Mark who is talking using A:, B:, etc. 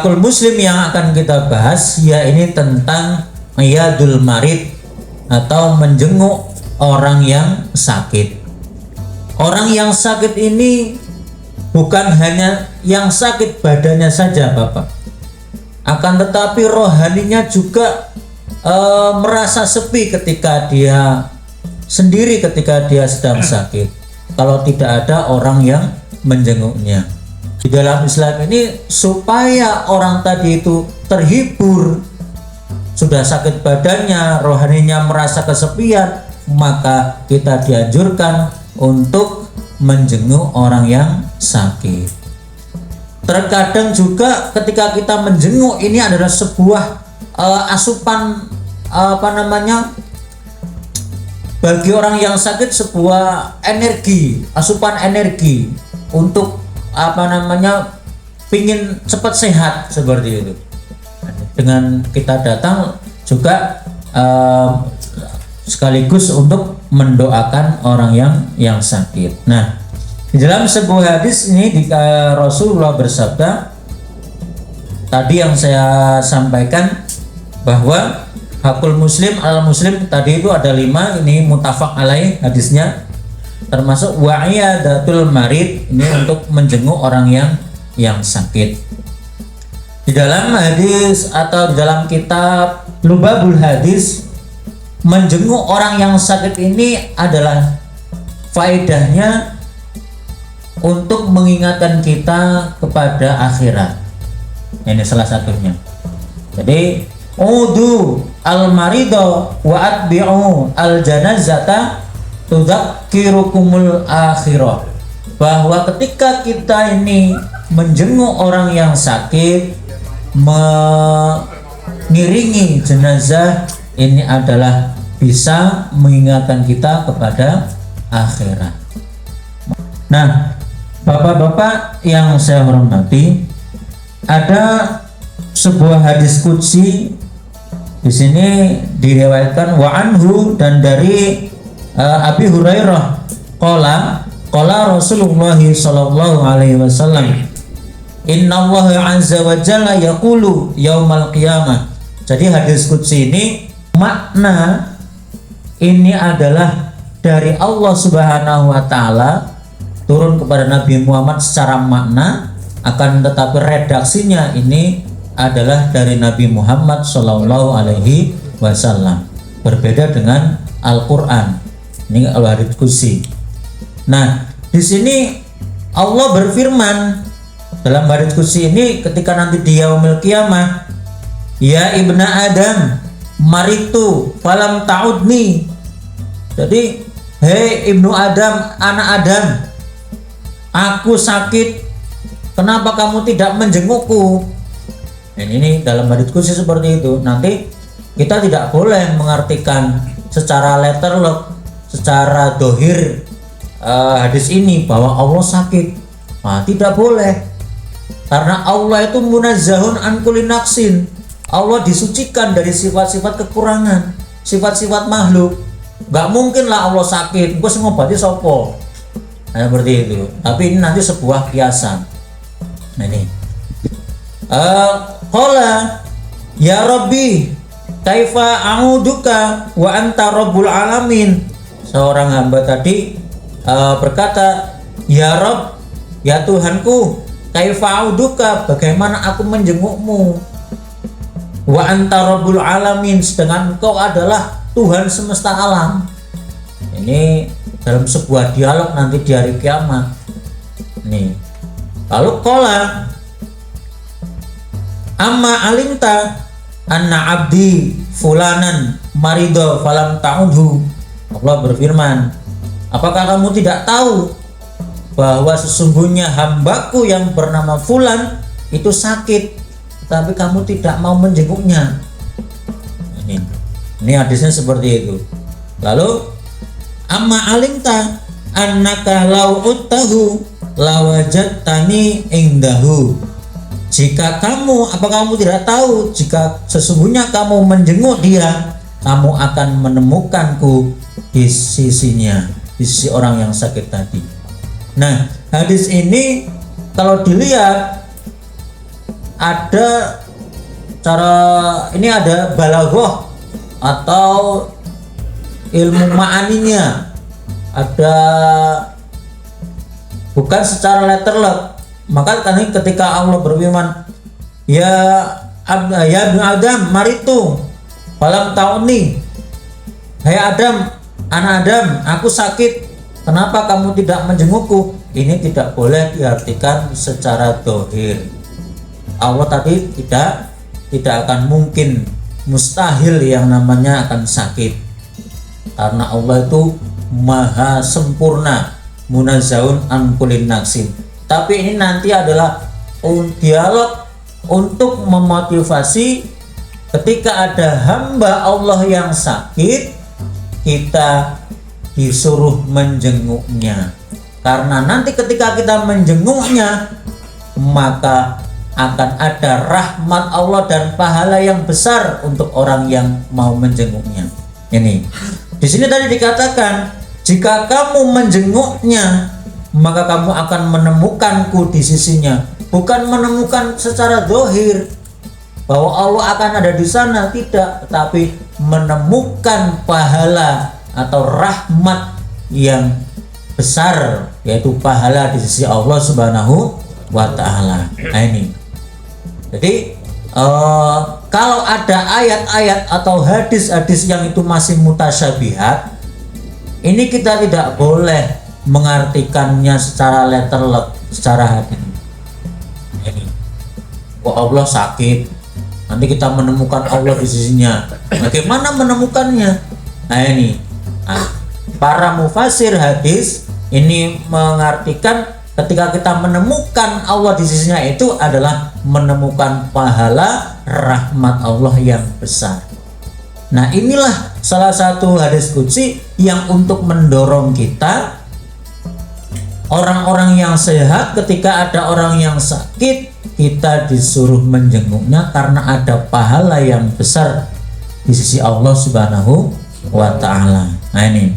A: Hakul muslim yang akan kita bahas ya ini tentang iyadul marid atau menjenguk orang yang sakit. Orang yang sakit ini bukan hanya yang sakit badannya saja Bapak, akan tetapi rohaninya juga merasa sepi ketika dia sendiri, ketika dia sedang sakit, kalau tidak ada orang yang menjenguknya. Di dalam Islam ini supaya orang tadi itu terhibur, sudah sakit badannya, rohaninya merasa kesepian, maka kita dianjurkan untuk menjenguk orang yang sakit. Terkadang juga ketika kita menjenguk ini adalah sebuah asupan bagi orang yang sakit, sebuah energi, asupan energi untuk pingin cepat sehat seperti itu. Dengan kita datang juga sekaligus untuk mendoakan orang yang sakit. Nah, di dalam sebuah hadis ini Rasulullah bersabda, tadi yang saya sampaikan bahwa hakul muslim al muslim tadi itu ada 5, ini muttafaq alaih hadisnya, termasuk wa'iyadatul marid, ini untuk menjenguk orang yang sakit. Di dalam hadis atau di dalam kitab Lubabul Hadis, menjenguk orang yang sakit ini adalah faedahnya untuk mengingatkan kita kepada akhirat. Ini salah satunya. Jadi udu al marido wa atbi'u al janazata tudzakirukumul akhirah, bahwa ketika kita ini menjenguk orang yang sakit, mengiringi jenazah, ini adalah bisa mengingatkan kita kepada akhirat. Nah, Bapak-bapak yang saya hormati, ada sebuah hadis qudsi di sini diriwayatkan wa anhu, dan dari Abi Hurairah qala Rasulullah sallallahu alaihi wasallam, innallaha azza wa jalla yaqulu yaumal qiyamah. Jadi hadis qudsi ini makna ini adalah dari Allah Subhanahu wa taala turun kepada Nabi Muhammad secara makna, akan tetapi redaksinya ini adalah dari Nabi Muhammad sallallahu alaihi wasallam. Berbeda dengan Al-Qur'an. Ini al-hadits qudsi. Nah, di sini Allah berfirman dalam hadits qudsi ini ketika nanti di yaumil qiyamah, ya ibna Adam maritu falam ta'udni. Jadi, hei ibnu Adam, anak Adam, aku sakit, kenapa kamu tidak menjengukku? Dan ini dalam hadits qudsi seperti itu. Nanti kita tidak boleh mengartikan secara letterlock, secara dohir hadis ini bahwa Allah sakit. Nah, tidak boleh, karena Allah itu munazzahun an kulli naqsin. Allah disucikan dari sifat-sifat kekurangan, sifat-sifat makhluk. Gak mungkin lah Allah sakit, gue ngobati sopo. Nah, seperti itu. Tapi ini nanti sebuah kiasan. Nah ini qala ya Rabbi kaifa a'uduka wa anta rabbul alamin. Seorang hamba tadi berkata, ya Rabb, ya Tuhanku, kaifa a'uduka, bagaimana aku menjengukmu, wa anta rabbul alamin, sedangkan engkau adalah Tuhan semesta alam. Ini dalam sebuah dialog nanti di hari kiamat. Nih. Lalu qala amma alimta anna abdi fulanan marido falam ta'udhu. Allah berfirman, apakah kamu tidak tahu bahwa sesungguhnya hambaku yang bernama Fulan itu sakit, tapi kamu tidak mau menjenguknya. Ini hadisnya seperti itu. Lalu amma alimta annaka law uttahu lawajadtani indahu. Apakah kamu tidak tahu jika sesungguhnya kamu menjenguk dia, kamu akan menemukanku di sisinya, di sisi orang yang sakit tadi. Nah, hadis ini kalau dilihat ada cara, ini ada balaghah atau ilmu ma'aninya, ada bukan secara letterlek. Maka ketika Allah berfirman, ya ibnu Adam maritu falam tauni, hai Adam, anak Adam, aku sakit, kenapa kamu tidak menjengukku? Ini tidak boleh diartikan secara dohir. Allah tadi tidak akan mungkin, mustahil yang namanya akan sakit, karena Allah itu maha sempurna, munazzahun an kulli naqsin. Tapi ini nanti adalah dialog untuk memotivasi ketika ada hamba Allah yang sakit, kita disuruh menjenguknya, karena nanti ketika kita menjenguknya maka akan ada rahmat Allah dan pahala yang besar untuk orang yang mau menjenguknya. Ini di sini tadi dikatakan, jika kamu menjenguknya maka kamu akan menemukanku di sisinya. Bukan menemukan secara zahir bahwa Allah akan ada di sana, tidak, tetapi menemukan pahala atau rahmat yang besar, yaitu pahala di sisi Allah Subhanahu wa Ta'ala. Nah ini, jadi kalau ada ayat-ayat atau hadis-hadis yang itu masih mutasyabihat, ini kita tidak boleh mengartikannya secara letterlek, secara hadis. Ini, Allah sakit, nanti kita menemukan Allah di sisinya. Bagaimana menemukannya? Nah ini, para mufasir hadis ini mengartikan ketika kita menemukan Allah di sisinya itu adalah menemukan pahala rahmat Allah yang besar. Nah inilah salah satu hadis qudsi yang untuk mendorong kita, orang-orang yang sehat, ketika ada orang yang sakit kita disuruh menjenguknya karena ada pahala yang besar di sisi Allah Subhanahu wa Ta'ala. Nah ini